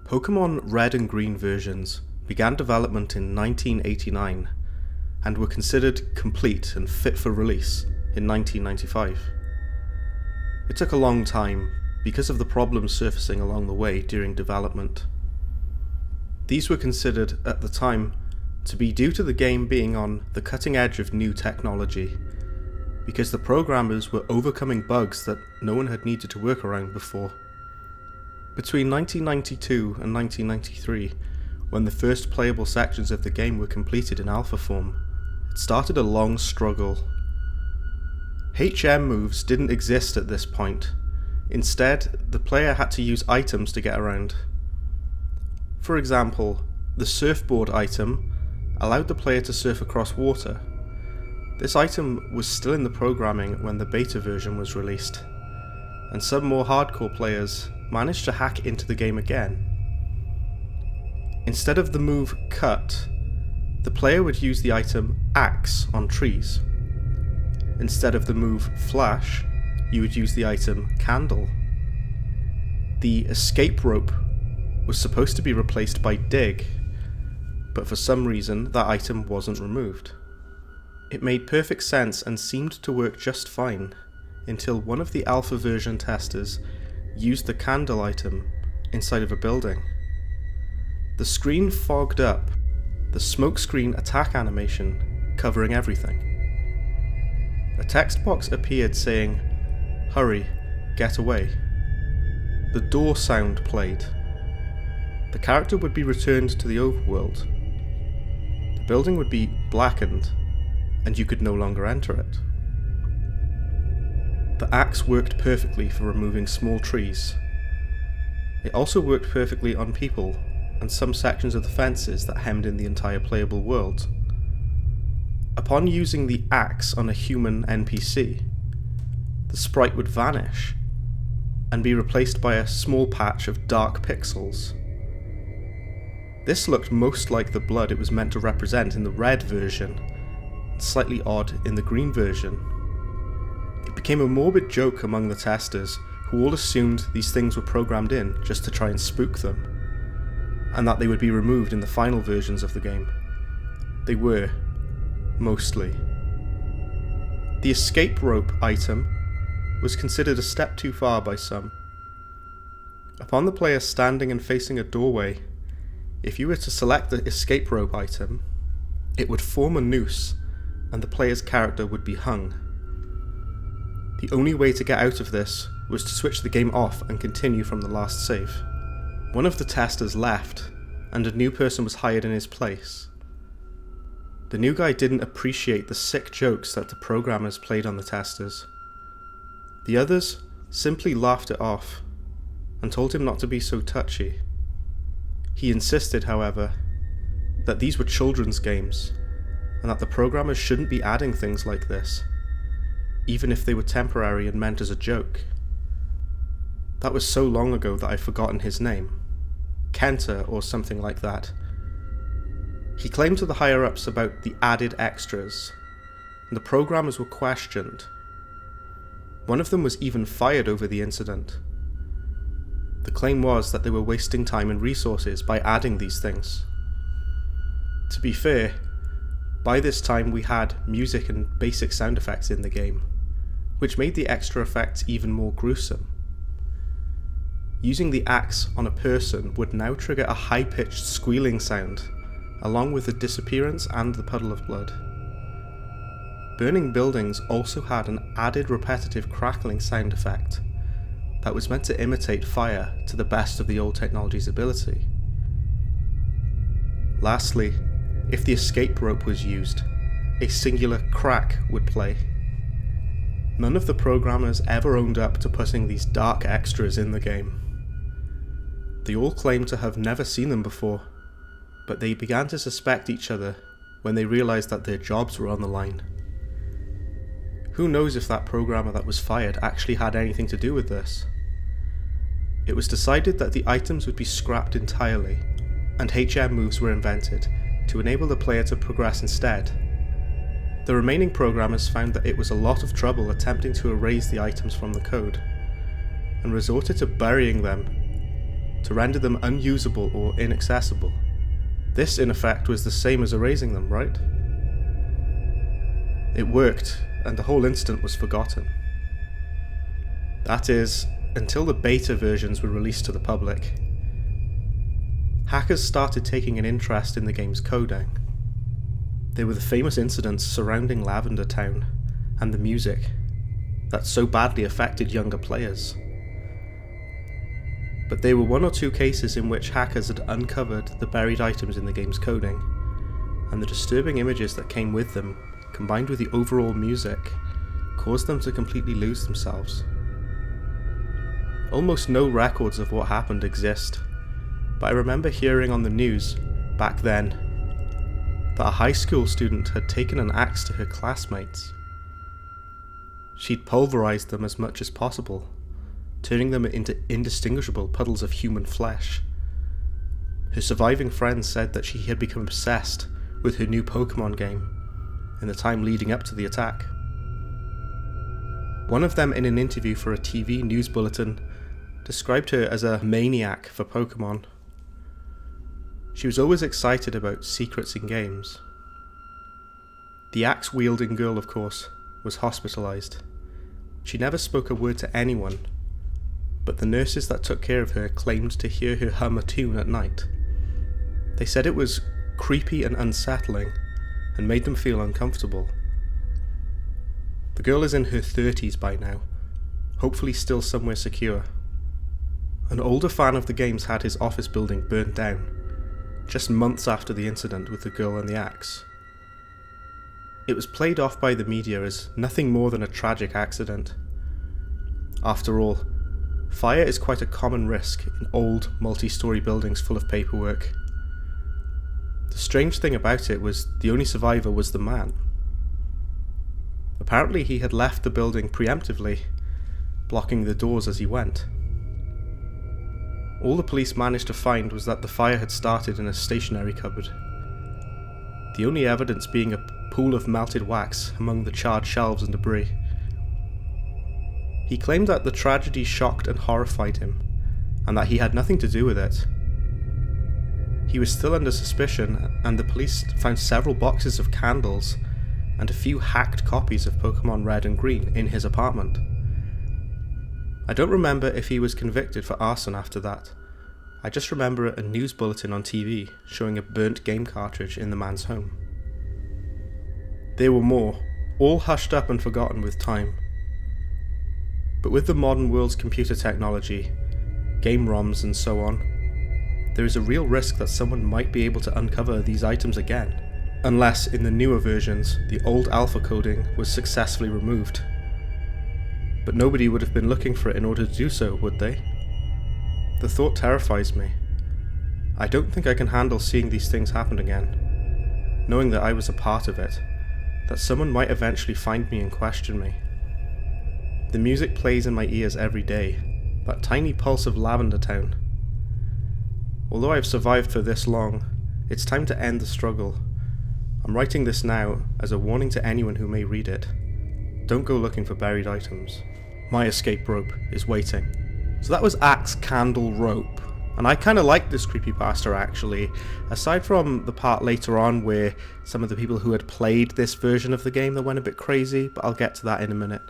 Pokemon Red and Green versions began development in 1989 and were considered complete and fit for release in 1995. It took a long time because of the problems surfacing along the way during development. These were considered at the time to be due to the game being on the cutting edge of new technology, because the programmers were overcoming bugs that no one had needed to work around before. Between 1992 and 1993, when the first playable sections of the game were completed in alpha form, it started a long struggle. HM moves didn't exist at this point. Instead, the player had to use items to get around. For example, the surfboard item allowed the player to surf across water. This item was still in the programming when the beta version was released, and some more hardcore players managed to hack into the game again. Instead of the move Cut, the player would use the item Axe on trees. Instead of the move Flash, you would use the item Candle. The escape rope was supposed to be replaced by Dig, but for some reason that item wasn't removed. It made perfect sense and seemed to work just fine, until one of the alpha version testers used the candle item inside of a building. The screen fogged up, the smokescreen attack animation covering everything. A text box appeared saying, "Hurry, get away." The door sound played. The character would be returned to the overworld. The building would be blackened, and you could no longer enter it. The axe worked perfectly for removing small trees. It also worked perfectly on people and some sections of the fences that hemmed in the entire playable world. Upon using the axe on a human NPC, the sprite would vanish and be replaced by a small patch of dark pixels. This looked most like the blood it was meant to represent in the red version, and slightly odd in the green version. It became a morbid joke among the testers, who all assumed these things were programmed in just to try and spook them, and that they would be removed in the final versions of the game. They were, mostly. The escape rope item was considered a step too far by some. Upon the player standing and facing a doorway, if you were to select the escape rope item, it would form a noose and the player's character would be hung. The only way to get out of this was to switch the game off and continue from the last save. One of the testers left, and a new person was hired in his place. The new guy didn't appreciate the sick jokes that the programmers played on the testers. The others simply laughed it off, and told him not to be so touchy. He insisted, however, that these were children's games, and that the programmers shouldn't be adding things like this, even if they were temporary and meant as a joke. That was so long ago that I've forgotten his name. Kenta or something like that. He claimed to the higher-ups about the added extras, and the programmers were questioned. One of them was even fired over the incident. The claim was that they were wasting time and resources by adding these things. To be fair, by this time we had music and basic sound effects in the game, which made the extra effects even more gruesome. Using the axe on a person would now trigger a high-pitched squealing sound, along with the disappearance and the puddle of blood. Burning buildings also had an added repetitive crackling sound effect that was meant to imitate fire to the best of the old technology's ability. Lastly, if the escape rope was used, a singular crack would play. None of the programmers ever owned up to putting these dark extras in the game. They all claimed to have never seen them before, but they began to suspect each other when they realized that their jobs were on the line. Who knows if that programmer that was fired actually had anything to do with this? It was decided that the items would be scrapped entirely, and HM moves were invented to enable the player to progress instead. The remaining programmers found that it was a lot of trouble attempting to erase the items from the code, and resorted to burying them to render them unusable or inaccessible. This, in effect, was the same as erasing them, right? It worked, and the whole incident was forgotten. That is, until the beta versions were released to the public. Hackers started taking an interest in the game's coding. There were the famous incidents surrounding Lavender Town and the music that so badly affected younger players. But there were one or two cases in which hackers had uncovered the buried items in the game's coding, and the disturbing images that came with them, combined with the overall music, caused them to completely lose themselves. Almost no records of what happened exist, but I remember hearing on the news, back then, that a high school student had taken an axe to her classmates. She'd pulverized them as much as possible, turning them into indistinguishable puddles of human flesh. Her surviving friends said that she had become obsessed with her new Pokemon game in the time leading up to the attack. One of them, in an interview for a TV news bulletin, described her as a maniac for Pokemon. She was always excited about secrets in games. The axe-wielding girl, of course, was hospitalized. She never spoke a word to anyone, but the nurses that took care of her claimed to hear her hum a tune at night. They said it was creepy and unsettling, and made them feel uncomfortable. The girl is in her 30s by now, hopefully still somewhere secure. An older fan of the games had his office building burnt down, just months after the incident with the girl and the axe. It was played off by the media as nothing more than a tragic accident. After all, fire is quite a common risk in old, multi-story buildings full of paperwork. The strange thing about it was the only survivor was the man. Apparently he had left the building preemptively, blocking the doors as he went. All the police managed to find was that the fire had started in a stationery cupboard, the only evidence being a pool of melted wax among the charred shelves and debris. He claimed that the tragedy shocked and horrified him, and that he had nothing to do with it. He was still under suspicion, and the police found several boxes of candles and a few hacked copies of Pokemon Red and Green in his apartment. I don't remember if he was convicted for arson after that. I just remember a news bulletin on TV showing a burnt game cartridge in the man's home. There were more, all hushed up and forgotten with time. But with the modern world's computer technology, game ROMs and so on, there is a real risk that someone might be able to uncover these items again, unless in the newer versions the old alpha coding was successfully removed. But nobody would have been looking for it in order to do so, would they? The thought terrifies me. I don't think I can handle seeing these things happen again, knowing that I was a part of it, that someone might eventually find me and question me. The music plays in my ears every day, that tiny pulse of Lavender Town. Although I've survived for this long, it's time to end the struggle. I'm writing this now as a warning to anyone who may read it. Don't go looking for buried items. My escape rope is waiting. So that was Axe Candle Rope, and I kind of liked this creepypasta actually, aside from the part later on where some of the people who had played this version of the game that went a bit crazy, but I'll get to that in a minute.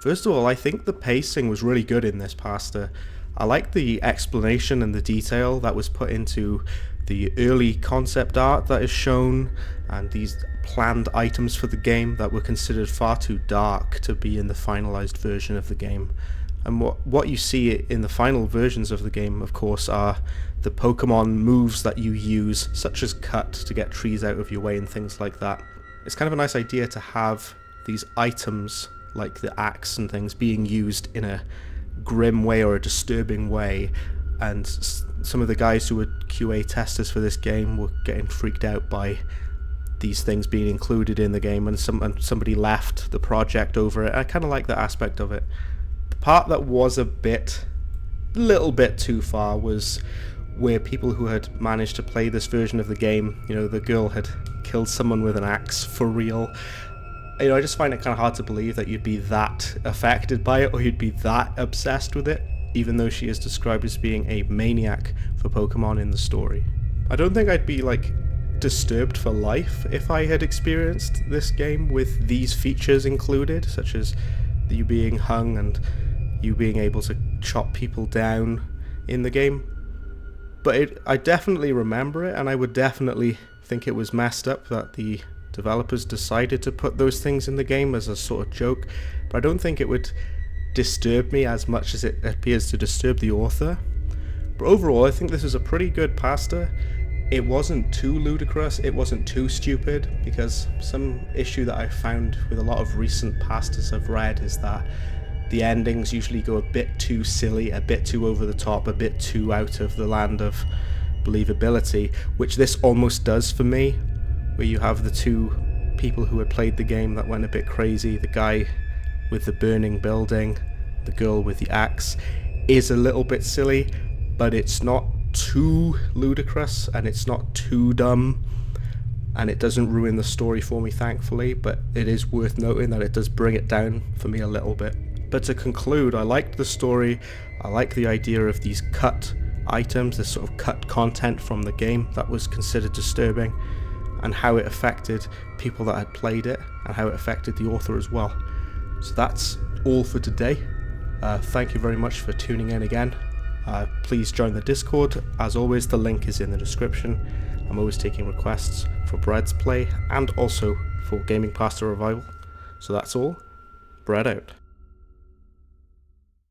First of all, I think the pacing was really good in this pasta. I like the explanation and the detail that was put into the early concept art that is shown, and these planned items for the game that were considered far too dark to be in the finalized version of the game. And what you see in the final versions of the game, of course, are the Pokemon moves that you use, such as cut to get trees out of your way and things like that. It's kind of a nice idea to have these items, like the axe and things, being used in a grim way or a disturbing way, and some of the guys who were QA testers for this game were getting freaked out by these things being included in the game, and somebody left the project over it. I kind of like that aspect of it. The part that was a little bit too far was where people who had managed to play this version of the game, the girl had killed someone with an axe for real. I just find it kind of hard to believe that you'd be that affected by it, or you'd be that obsessed with it. even though she is described as being a maniac for Pokemon in the story. I don't think I'd be like disturbed for life if I had experienced this game with these features included, such as you being hung and you being able to chop people down in the game. But I definitely remember it, and I would definitely think it was messed up that the developers decided to put those things in the game as a sort of joke, but I don't think it would disturb me as much as it appears to disturb the author. But overall, I think this is a pretty good pasta. It wasn't too ludicrous, it wasn't too stupid, because some issue that I found with a lot of recent pastas I've read is that the endings usually go a bit too silly, a bit too over the top, a bit too out of the land of believability, which this almost does for me, where you have the two people who had played the game that went a bit crazy. The guy with the burning building, the girl with the axe, is a little bit silly, but it's not too ludicrous and it's not too dumb, and it doesn't ruin the story for me, thankfully, but it is worth noting that it does bring it down for me a little bit. But to conclude, I liked the story, I like the idea of these cut items, this sort of cut content from the game that was considered disturbing, and how it affected people that had played it, and how it affected the author as well. So that's all for today. Thank you very much for tuning in again. Please join the Discord. As always, the link is in the description. I'm always taking requests for Bread's play and also for Gaming Pasta Revival. So that's all. Bread out.